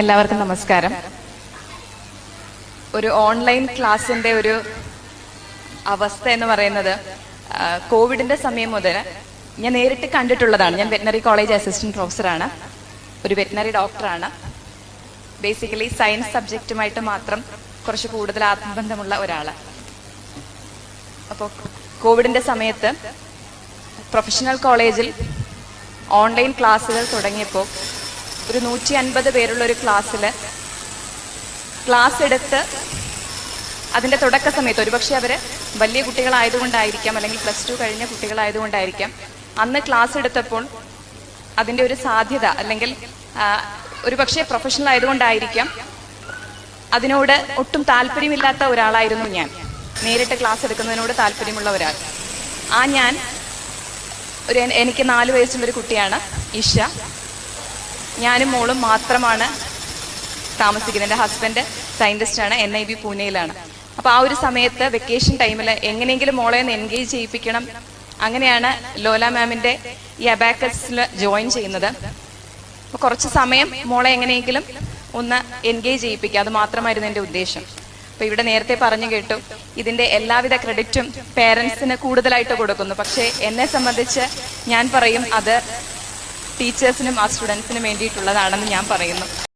എല്ലാവർക്കും നമസ്കാരം. ഒരു ഓൺലൈൻ ക്ലാസ്സിന്റെ ഒരു അവസ്ഥ എന്ന് പറയുന്നത് കോവിഡിന്റെ സമയം മുതൽ ഞാൻ നേരിട്ട് കണ്ടിട്ടുള്ളതാണ്. ഞാൻ വെറ്റിനറി കോളേജ് അസിസ്റ്റന്റ് പ്രൊഫസറാണ്, ഒരു വെറ്റിനറി ഡോക്ടറാണ്. ബേസിക്കലി സയൻസ് സബ്ജക്റ്റുമായിട്ട് മാത്രം കുറച്ച് കൂടുതൽ ആത്മബന്ധമുള്ള ഒരാള്. അപ്പോൾ കോവിഡിന്റെ സമയത്ത് പ്രൊഫഷണൽ കോളേജിൽ ഓൺലൈൻ ക്ലാസ്സുകൾ തുടങ്ങിയപ്പോൾ ഒരു 150 പേരുള്ള ഒരു ക്ലാസ് എടുത്ത് അതിൻ്റെ തുടക്ക സമയത്ത് ഒരുപക്ഷെ അവർ വലിയ കുട്ടികളായതുകൊണ്ടായിരിക്കാം, അല്ലെങ്കിൽ +2 കഴിഞ്ഞ കുട്ടികളായതുകൊണ്ടായിരിക്കാം, അന്ന് ക്ലാസ് എടുത്തപ്പോൾ അതിൻ്റെ ഒരു സാധ്യത, അല്ലെങ്കിൽ ഒരുപക്ഷെ പ്രൊഫഷണൽ ആയതുകൊണ്ടായിരിക്കാം, അതിനോട് ഒട്ടും താല്പര്യമില്ലാത്ത ഒരാളായിരുന്നു ഞാൻ. നേരിട്ട് ക്ലാസ് എടുക്കുന്നതിനോട് താല്പര്യമുള്ള ഒരാൾ. എനിക്ക് 4 വയസ്സുള്ളൊരു കുട്ടിയാണ്, ഇഷ. ഞാനും മോളും മാത്രമാണ് താമസിക്കുന്നത്. എൻ്റെ ഹസ്ബൻഡ് സയൻറ്റിസ്റ്റാണ്, NIB പൂനെയിലാണ്. അപ്പോൾ ആ ഒരു സമയത്ത് വെക്കേഷൻ ടൈമിൽ എങ്ങനെയെങ്കിലും മോളെ ഒന്ന് എൻഗേജ് ചെയ്യിപ്പിക്കണം. അങ്ങനെയാണ് ലോല മാമിൻ്റെ ഈ അബാക്കസിൽ ജോയിൻ ചെയ്യുന്നത്. അപ്പോൾ കുറച്ച് സമയം മോളെ എങ്ങനെയെങ്കിലും ഒന്ന് എൻഗേജ് ചെയ്യിപ്പിക്കുക, അത് മാത്രമായിരുന്നു എൻ്റെ ഉദ്ദേശം. അപ്പോൾ ഇവിടെ നേരത്തെ പറഞ്ഞു കേട്ടു, ഇതിൻ്റെ എല്ലാവിധ ക്രെഡിറ്റും പേരൻസിന് കൂടുതലായിട്ട് കൊടുക്കുന്നു. പക്ഷേ എന്നെ സംബന്ധിച്ച് ഞാൻ പറയും, അത് ടീച്ചേഴ്സിനും ആ സ്റ്റുഡൻസിനും വേണ്ടിയിട്ടുള്ളതാണെന്ന് ഞാൻ പറയുന്നു.